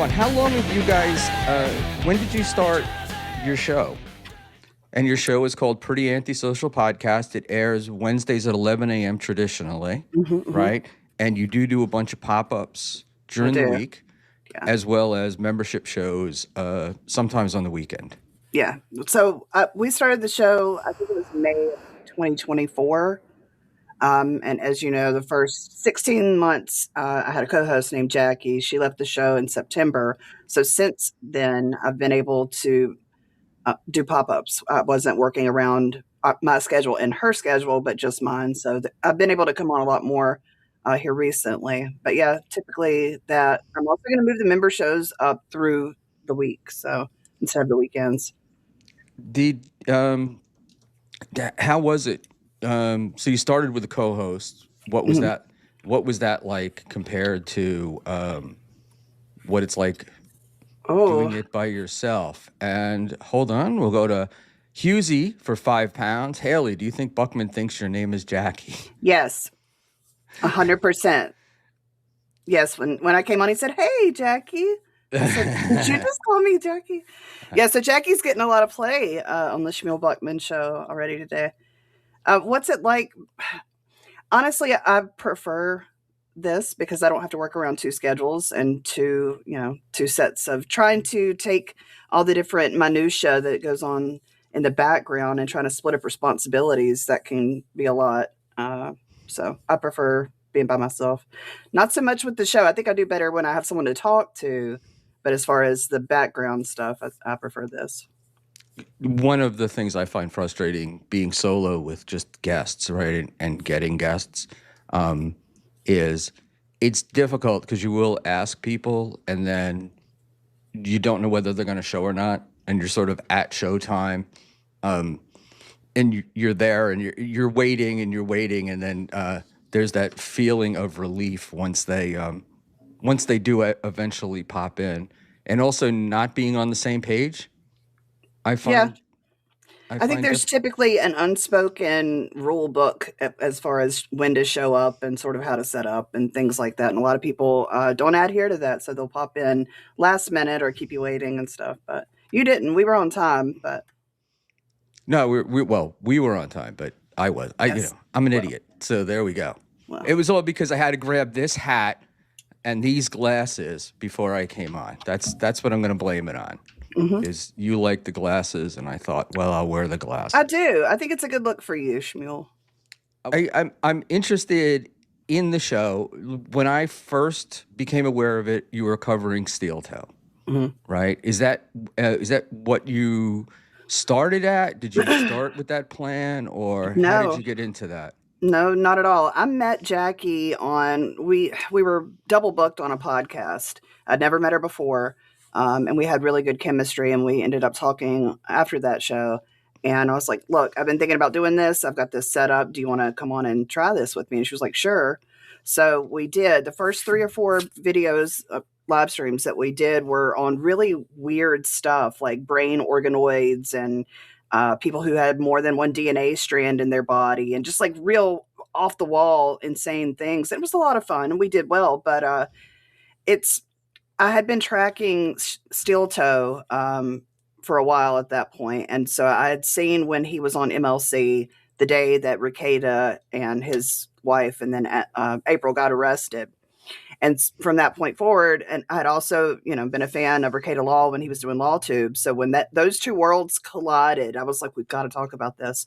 fun. How long have you guys, when did you start your show? And your show is called Pretty Antisocial Podcast. It airs Wednesdays at 11 a.m. traditionally, right? And you do a bunch of pop-ups during the week, as well as membership shows, sometimes on the weekend. Yeah. So we started the show, I think it was May of 2024. And as you know, the first 16 months, I had a co-host named Jackie. She left the show in September. So since then, I've been able to do pop-ups. I wasn't working around my schedule and her schedule, but just mine. So I've been able to come on a lot more here recently. But yeah, typically that I'm also going to move the member shows up through the week. So instead of the weekends. How was it? So you started with a co-host. What was that? What was that like compared to what it's like doing it by yourself? And hold on, we'll go to Husey for £5. Haley, do you think Buckman thinks your name is Jackie? Yes, 100%. Yes, when I came on, he said, "Hey, Jackie." I said, "Did you just call me Jackie?" Yeah, so Jackie's getting a lot of play on the Schmuel Buckman show already today. What's it like? Honestly, I prefer this because I don't have to work around two schedules and two sets of trying to take all the different minutia that goes on in the background and trying to split up responsibilities. That can be a lot. So I prefer being by myself. Not so much with the show. I think I do better when I have someone to talk to. But as far as the background stuff, I prefer this. One of the things I find frustrating being solo with just guests, right, and getting guests, is it's difficult because you will ask people and then you don't know whether they're going to show or not, and you're sort of at showtime, and you're there and you're waiting and you're waiting, and then there's that feeling of relief once they do eventually pop in, and also not being on the same page. I think there's typically an unspoken rule book as far as when to show up and sort of how to set up and things like that. And a lot of people don't adhere to that. So they'll pop in last minute or keep you waiting and stuff. But you didn't. We were on time. But no, we were on time, but I was. I'm an idiot. So there we go. Well, it was all because I had to grab this hat and these glasses before I came on. That's what I'm going to blame it on. Is you like the glasses, and I thought, well, I'll wear the glasses. I do. I think it's a good look for you, Schmuel. I'm interested in the show. When I first became aware of it, you were covering Steel Toe, right? Is that what you started at? Did you start with that plan, or how did you get into that? No, not at all. I met Jackie on we were double booked on a podcast. I'd never met her before. And we had really good chemistry, and we ended up talking after that show. And I was like, "Look, I've been thinking about doing this. I've got this set up. Do you want to come on and try this with me?" And she was like, "Sure." So we did. The first 3 or 4 videos, live streams that we did were on really weird stuff like brain organoids and people who had more than one DNA strand in their body, and just like real off the wall, insane things. It was a lot of fun, and we did well. But I had been tracking Steel Toe for a while at that point, and so I had seen when he was on MLC the day that Ricada and his wife and then April got arrested. And from that point forward, and I had also, been a fan of Ricada Law when he was doing LawTube. So when those two worlds collided, I was like, we've got to talk about this.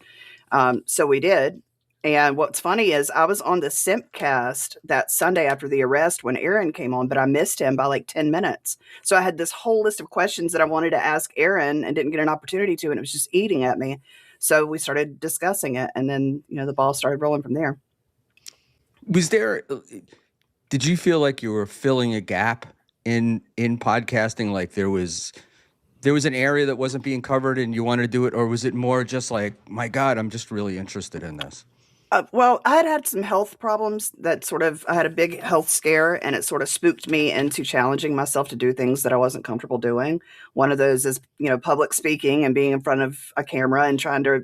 So we did. And what's funny is I was on the Simpcast that Sunday after the arrest when Aaron came on, but I missed him by like 10 minutes. So I had this whole list of questions that I wanted to ask Aaron and didn't get an opportunity to, and it was just eating at me. So we started discussing it, and then, the ball started rolling from there. Did you feel like you were filling a gap in podcasting? Like there was an area that wasn't being covered and you wanted to do it? Or was it more just like, my God, I'm just really interested in this? Well, I had some health problems that I had a big health scare, and it sort of spooked me into challenging myself to do things that I wasn't comfortable doing. One of those is, public speaking and being in front of a camera and trying to,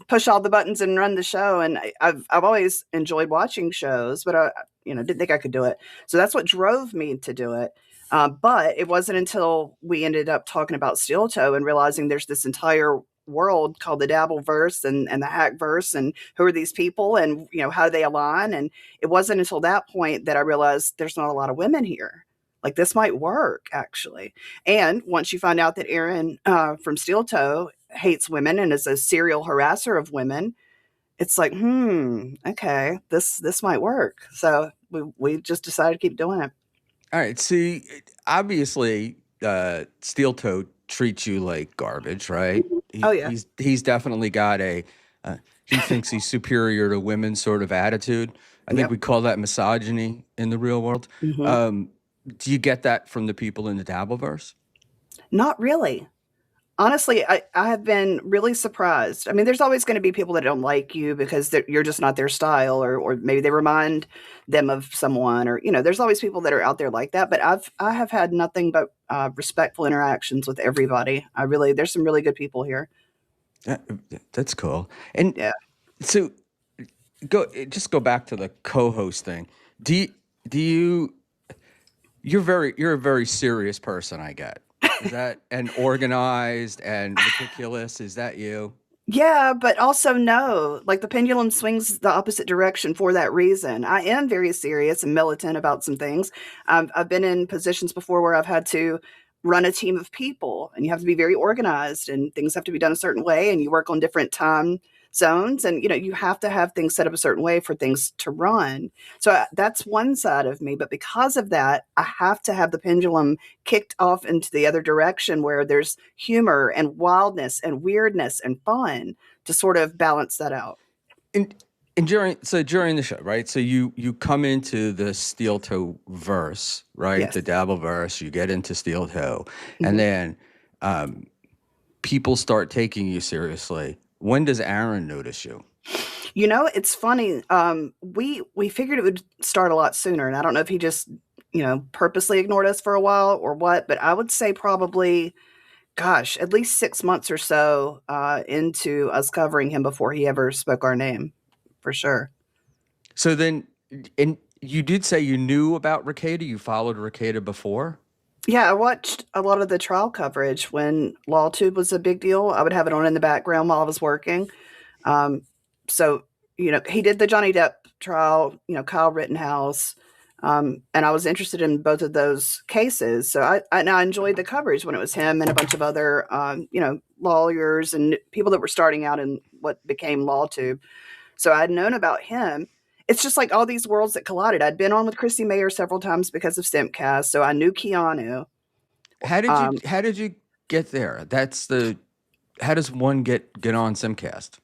push all the buttons and run the show. And I've always enjoyed watching shows, but I didn't think I could do it. So that's what drove me to do it. But it wasn't until we ended up talking about steel toe and realizing there's this entire world called the Dabbleverse and the Hackverse, and who are these people, and how do they align. And it wasn't until that point that I realized there's not a lot of women here. Like, this might work, actually. And once you find out that Aaron from Steel Toe hates women and is a serial harasser of women, it's like, okay, this might work. So we just decided to keep doing it. All right. See, obviously, Steel Toe treats you like garbage, right? Oh yeah. He's definitely got a he thinks he's superior to women sort of attitude. I think Yep. we call that misogyny in the real world. Hmm. Do you get that from the people in the Dabbleverse? Not really. Honestly, I have been really surprised. I mean, there's always going to be people that don't like you because you're just not their style, or maybe they remind them of someone, or there's always people that are out there like that. But I have had nothing but respectful interactions with everybody. There's some really good people here. That, that's cool. And Yeah. so go back to the co-host thing. Do you, do you you're a very serious person, I get. Is that and organized and meticulous? Is that you? Yeah, but also no. Like, the pendulum swings the opposite direction for that reason. I am very serious and militant about some things. I've been in positions before where I've had to run a team of people, and you have to be very organized, and things have to be done a certain way, and you work on different time zones, and you have to have things set up a certain way for things to run. So that's one side of me, but because of that, I have to have the pendulum kicked off into the other direction where there's humor and wildness and weirdness and fun to sort of balance that out. And during the show, right? So you come into the Steel Toe verse, right? Yes. The Dabble verse. You get into Steel Toe, and Mhm. then people start taking you seriously. When does Aaron notice you? It's funny. We figured it would start a lot sooner, and I don't know if he just, purposely ignored us for a while or what, but I would say probably, gosh, at least 6 months or so into us covering him before he ever spoke our name, for sure. So then, and you did say you knew about Ricada. You followed Ricada before. Yeah, I watched a lot of the trial coverage when LawTube was a big deal. I would have it on in the background while I was working. Um, so, he did the Johnny Depp trial, Kyle Rittenhouse, and I was interested in both of those cases. So and I enjoyed the coverage when it was him and a bunch of other, lawyers and people that were starting out in what became LawTube. So I'd known about him. It's just like all these worlds that collided. I'd been on with Chrissy Mayer several times because of Simcast, so I knew Keanu. Um, How did you get there? How does one get on Simcast?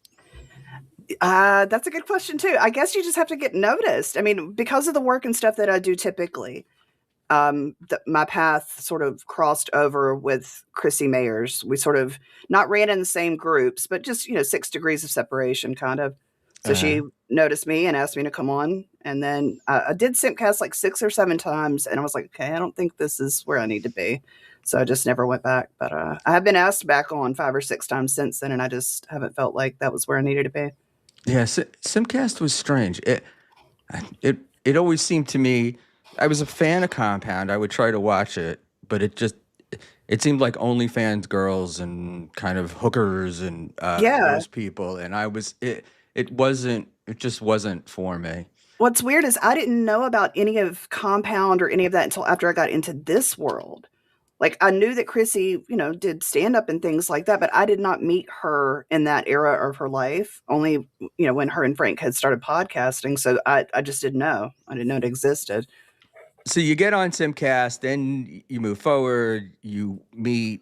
that's a good question too. I guess you just have to get noticed. I mean, because of the work and stuff that I do typically, my path sort of crossed over with Chrissy Mayer's. We sort of not ran in the same groups, but just 6 degrees of separation, kind of. So Uh, she noticed me and asked me to come on, and then I did Simcast like 6 or 7 times, and I was like, okay, I don't think this is where I need to be. So I just never went back. But I have been asked back on 5 or 6 times since then, and I just haven't felt like that was where I needed to be. yeah, Simcast was strange. It always seemed to me. I was a fan of Compound. I would try to watch it, but it seemed like OnlyFans girls and kind of hookers and Yeah. those people. And it just wasn't for me. What's weird is I didn't know about any of Compound or any of that until after I got into this world. Like, I knew that Chrissy, did stand up and things like that, but I did not meet her in that era of her life. Only, when her and Frank had started podcasting. So I just didn't know. I didn't know it existed. So you get on Simcast, then you move forward. You meet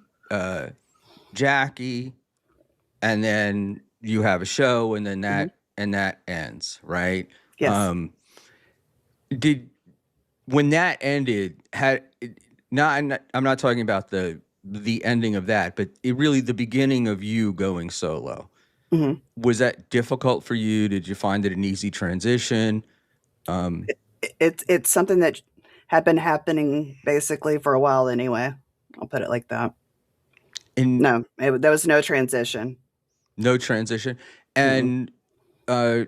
Jackie, and then you have a show, and then Hmm. that ends, right? Yes. Um, did when that ended had not I'm not talking about the ending of that, but really the beginning of you going solo. Hmm. Was that difficult for you? Did you find it an easy transition? Um, It's something that had been happening basically for a while anyway. I'll put it like that. in No, there was no transition. no transition, Mm-mm. and uh,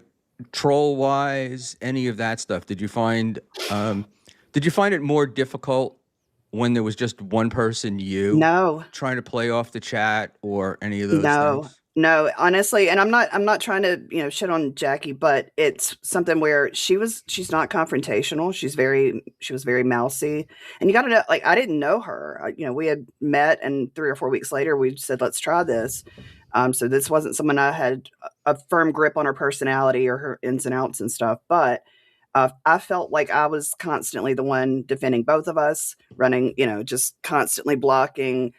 troll wise, any of that stuff. Did you find it more difficult when there was just one person, you No, trying to play off the chat or any of those no, things? no, honestly, and I'm not trying to, shit on Jackie, but it's something where she's not confrontational. She was very mousy. And you got to know, like, I didn't know her. We had met, and 3 or 4 weeks later we said, let's try this. So this wasn't someone I had a firm grip on her personality or her ins and outs and stuff, but I felt like I was constantly the one defending both of us, running, just constantly blocking,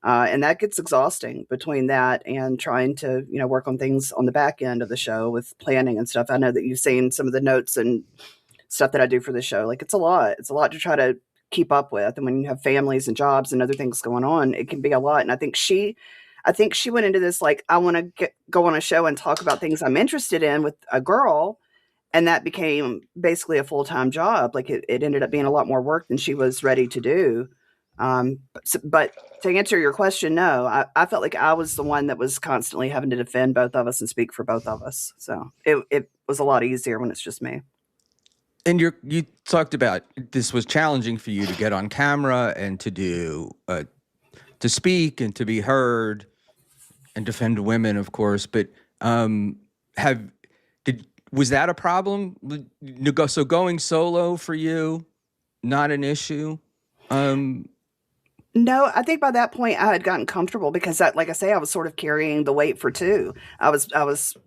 and that gets exhausting between that and trying to, work on things on the back end of the show with planning and stuff. I know that you've seen some of the notes and stuff that I do for the show. Like, it's a lot. It's a lot to try to keep up with. And when you have families and jobs and other things going on, it can be a lot. And I think she went into this like, I want to go on a show and talk about things I'm interested in with a girl, and that became basically a full-time job. Like, it ended up being a lot more work than she was ready to do. But to answer your question, no, I felt like I was the one that was constantly having to defend both of us and speak for both of us. So it was a lot easier when it's just me. And you talked about this was challenging for you to get on camera and to do to speak and to be heard and defend women, of course. But have did was that a problem? So going solo for you, not an issue. Um, No, I think by that point I had gotten comfortable because like I say, I was sort of carrying the weight for two. I was,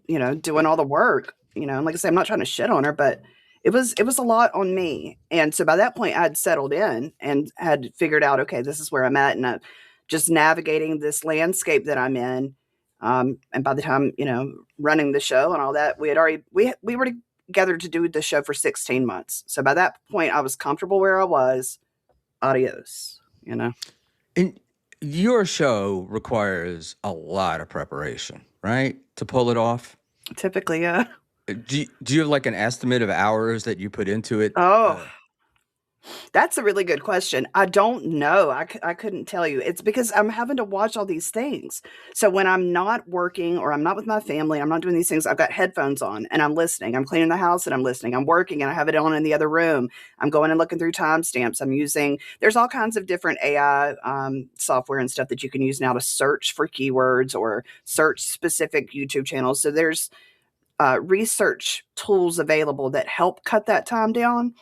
doing all the work, and like I say, I'm not trying to shit on her, but it was a lot on me. And so by that point I had settled in and had figured out, okay, this is where I'm at, and just navigating this landscape that I'm in. And by the time, running the show and all that, we were together to do the show for 16 months. So by that point I was comfortable where I was. Adios, you know. and your show requires a lot of preparation, right, to pull it off. Typically, yeah. Do you have like an estimate of hours that you put into it? Oh, that's a really good question. I don't know. I couldn't tell you. It's because I'm having to watch all these things. So when I'm not working or I'm not with my family, I'm not doing these things, I've got headphones on and I'm listening. I'm cleaning the house and I'm listening. I'm working and I have it on in the other room. I'm going and looking through timestamps. There's all kinds of different AI software and stuff that you can use now to search for keywords or search specific YouTube channels. So there's research tools available that help cut that time down,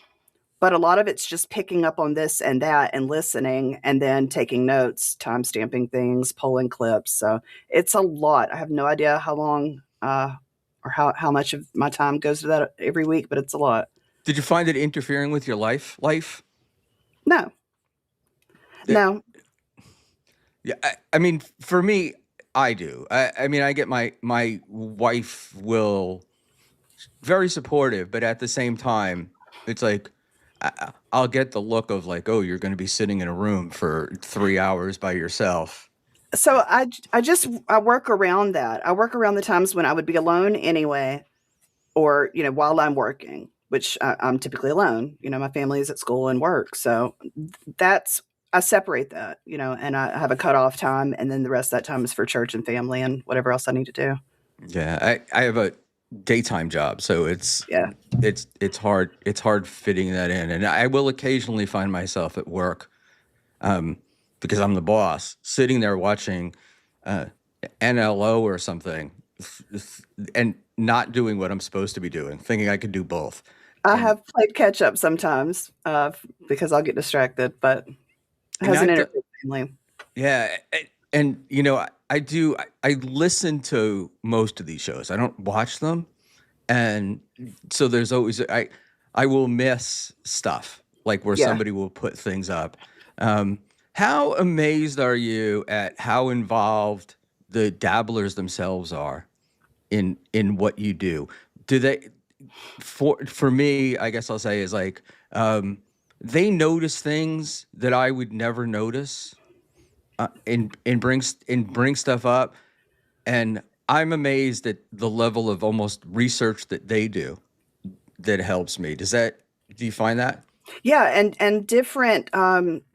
but a lot of it's just picking up on this and that and listening and then taking notes, time stamping things, pulling clips. So it's a lot. I have no idea how long or how much of my time goes to that every week, but it's a lot. Did you find it interfering with your life? No, Uh, no. Yeah, I mean, for me, I do. I mean, I get my wife will very supportive, but at the same time, it's like I'll get the look of like, oh, you're going to be sitting in a room for 3 hours by yourself. So I work around that. I work around the times when I would be alone anyway, or while I'm working, which I'm typically alone. My family is at school and work, so that's I separate that, and I have a cutoff time, and then the rest of that time is for church and family and whatever else I need to do. Yeah, I have a daytime job, so Yeah. it's hard fitting that in, and I will occasionally find myself at work um, because I'm the boss, sitting there watching uh, NLO or something, and not doing what I'm supposed to be doing, thinking I could do both. I And have played catch up sometimes because I'll get distracted, but it and hasn't I've done, interfered family. yeah, and I do. I listen to most of these shows. I don't watch them, and so there's always I will miss stuff like where Yeah. somebody will put things up. Um, how amazed are you at how involved the dabblers themselves are in what you do? Do they for me, I guess I'll say is like they notice things that I would never notice and bring stuff up, and I'm amazed at the level of almost research that they do that helps me. Do you find that? Yeah, and different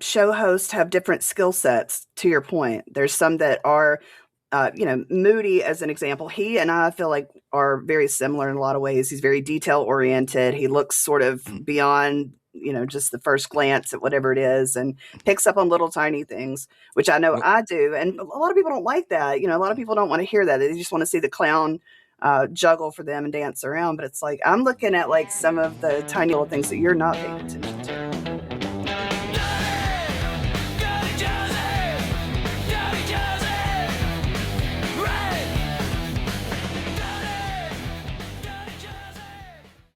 show hosts have different skill sets. To your point, there's some that are, Moody as an example. He and I feel like are very similar in a lot of ways. He's very detail oriented. He looks sort of Mhm. beyond just the first glance at whatever it is, and picks up on little tiny things, which I know Well, I do. And a lot of people don't like that. A lot of people don't want to hear that. They just want to see the clown juggle for them and dance around. But it's like, I'm looking at like some of the tiny little things that you're not paying attention to.